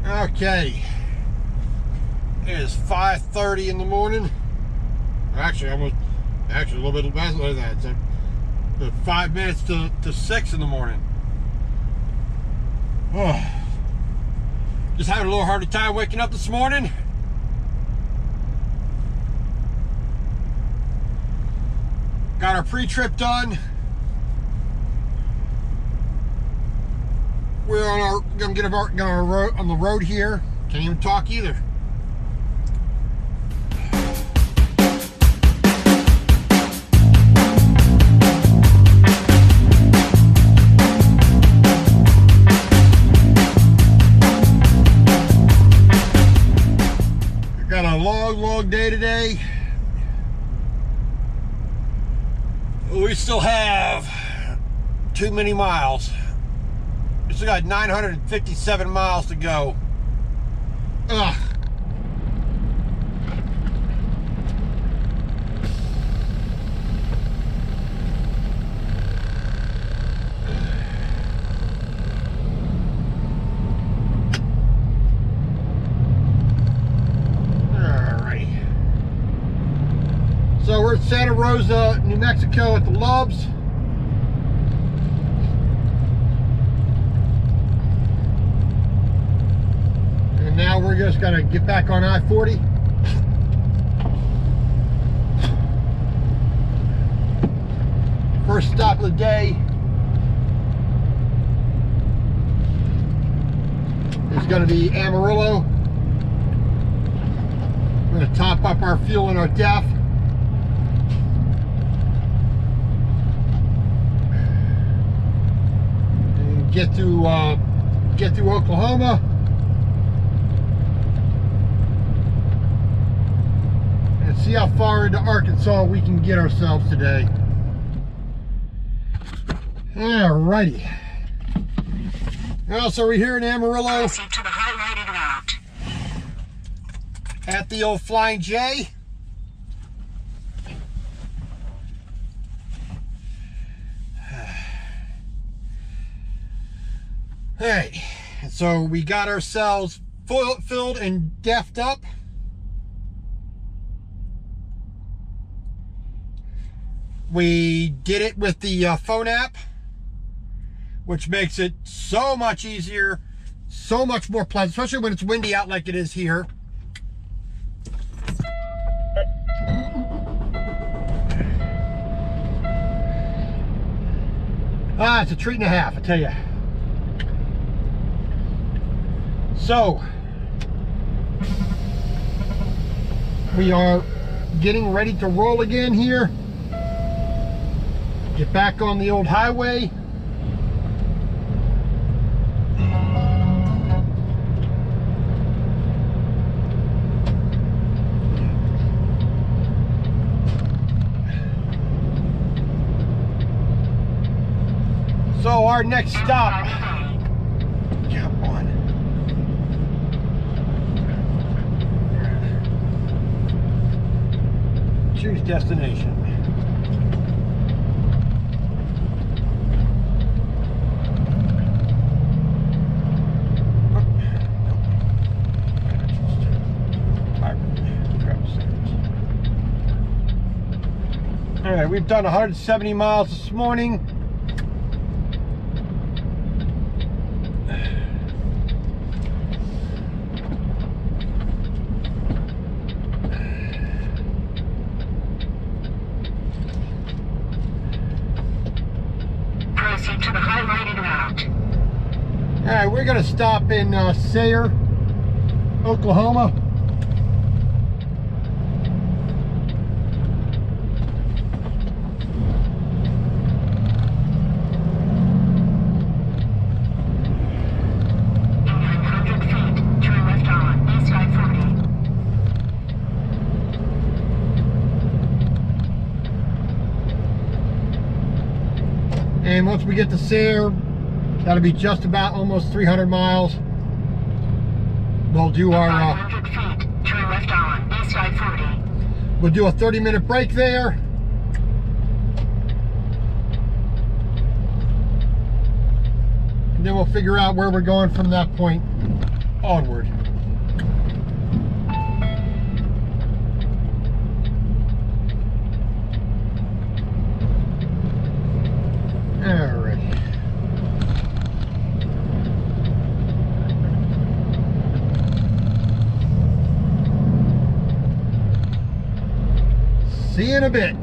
Okay, it is 5:30 in the morning. Actually, a little bit less than that. It's 5 minutes to 6 in the morning. Oh, just having a little harder time waking up this morning. Got our pre-trip done. We're gonna get on the road here. Can't even talk either. Got a long day today. We still have too many miles. We still got 957 miles to go. Ugh. Alrighty. So we're at Santa Rosa, New Mexico at the Loves. Now we're just gonna get back on I-40. First stop of the day is gonna be Amarillo. We're gonna top up our fuel in our DEF. And get through Oklahoma. See how far into Arkansas we can get ourselves today. Alrighty. Well, so we're here in Amarillo to the highlighted route at the old Flying J. Alright, so we got ourselves filled and deffed up. We did it with the phone app, which makes it so much easier, so much more pleasant, especially when it's windy out like it is here. It's a treat and a half, I tell you. So, we are getting ready to roll again here. Get back on the old highway. So our next stop, come on. Choose destination. Alright, we've done 170 miles this morning. proceed to the highlighted route. Alright, we're going to stop in Sayre, Oklahoma. And once we get to Sayre, that'll be just about almost 300 miles. We'll do our 500 feet, turn left on, east I-40. We'll do a 30-minute break there. And then we'll figure out where we're going from that point. onward. Alright. See you in a bit.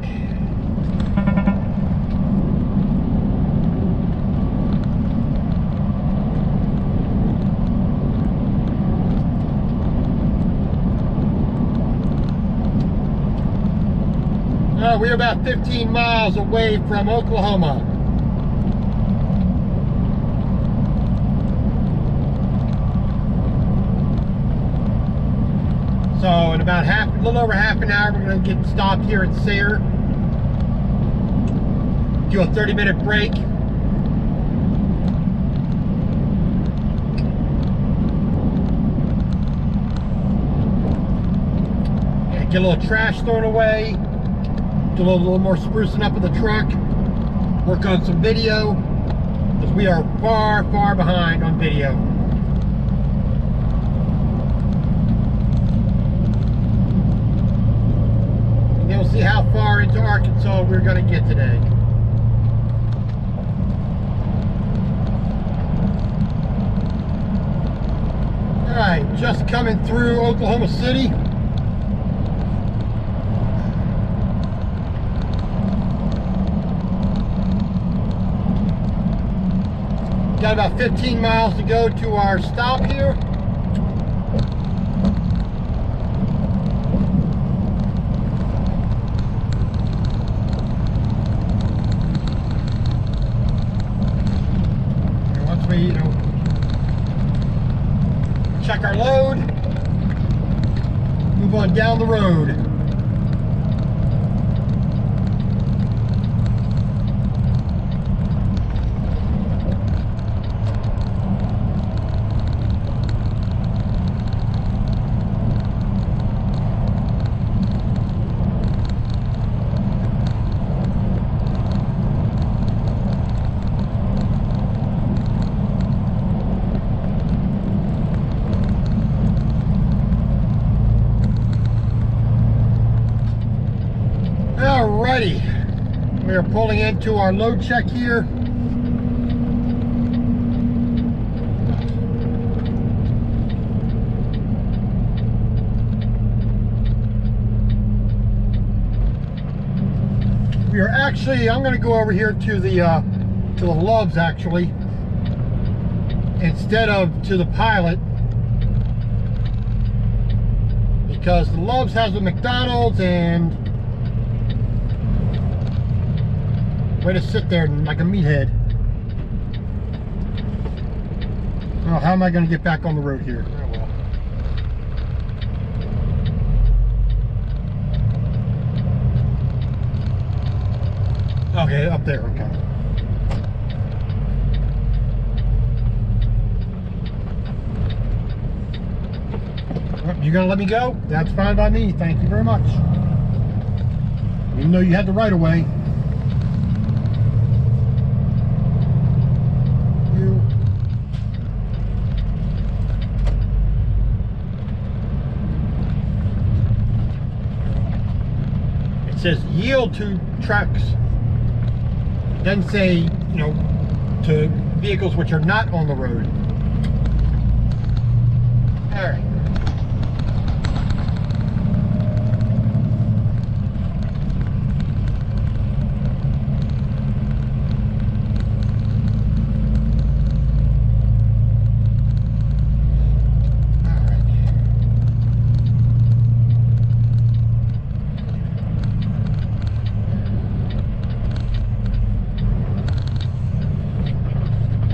We're about 15 miles away from Oklahoma. So in about a little over half an hour, we're going to get stopped here at Sayre. Do a 30-minute break. And get a little trash thrown away. Do a little more sprucing up of the truck. Work on some video, because we are far, far behind on video. And then we'll see how far into Arkansas we're going to get today. Alright, just coming through Oklahoma City. Got about 15 miles to go to our stop here. And once we, check our load, move on down the road. Alrighty, we are pulling into our load check here. We are actually, I'm going to go over here to the Loves actually, instead of to the Pilot, because the Loves has a McDonald's and way to sit there like a meathead. Oh, how am I going to get back on the road here? Oh, well. Okay, up there, okay. Well, you gonna let me go? That's fine by me, thank you very much. Even though you had the right of way. It says yield to trucks. It doesn't say, to vehicles which are not on the road. All right.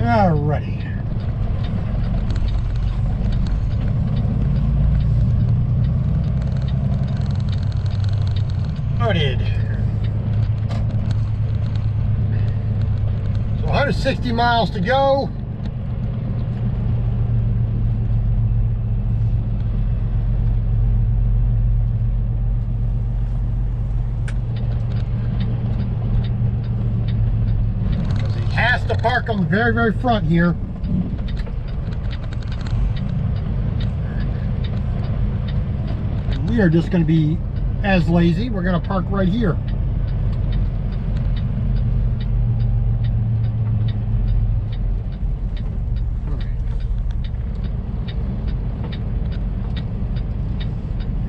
Alrighty. Started. So 160 miles to go. To park on the very, very front here. we are just going to be as lazy. We're going to park right here.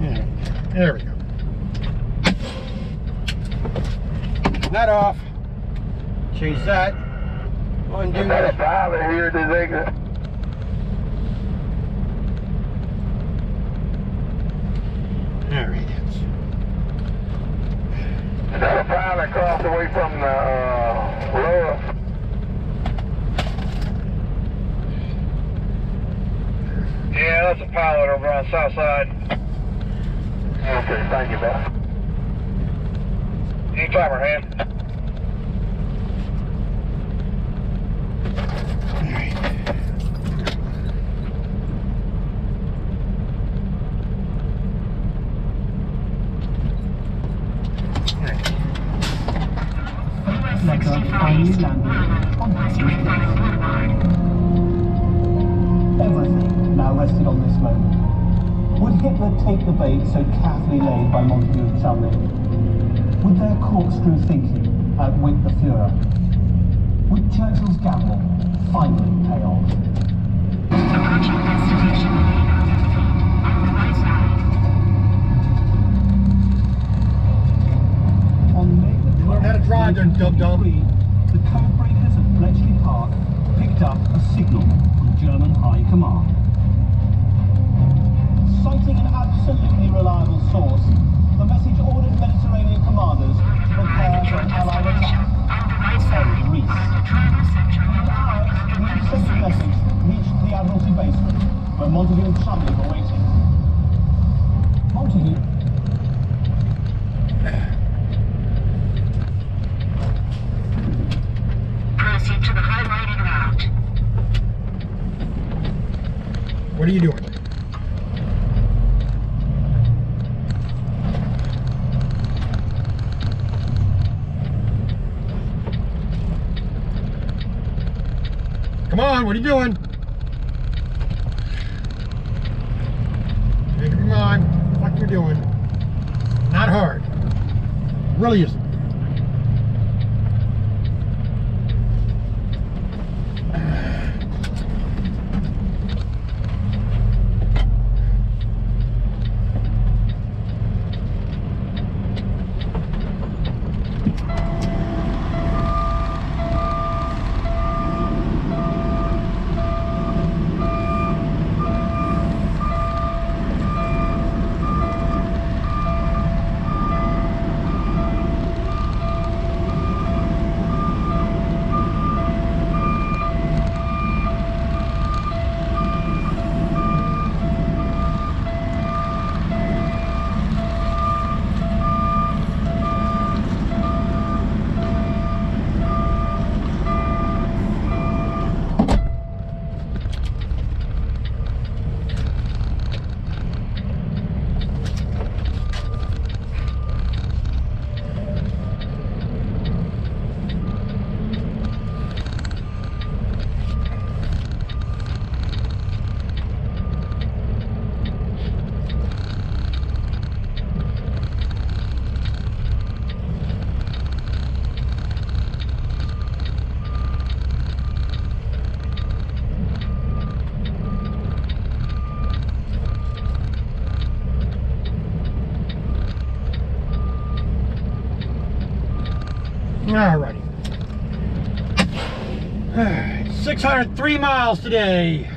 Yeah, there we go. Turn that off. Change that. Undo that. Here to exit. There it is. Another pilot crossed away from the lower. Yeah, that's a pilot over on the south side. Okay, thank you, boss. Any timer, hand? Everything now rested on this moment. Would Hitler take the bait so carefully laid by Montague and Chumley? Would their corkscrew thinking outwit the Führer? Would Churchill's gamble finally pay off? Approaching destination, on the right side. On May the Learn how to drive there, dum-dum. The code breakers at Bletchley Park picked up a signal from German High Command. Citing an absolutely reliable source, the message ordered Mediterranean commanders to prepare for an Allied attack on Greece. The sent message reached the Admiralty basement, where Montague and Chumley were waiting. Montague. Proceed to the highlighted route. What are you doing? Come on, what are you doing? Make up your mind what you're doing. Not hard. Really isn't. Alrighty. 603 miles today.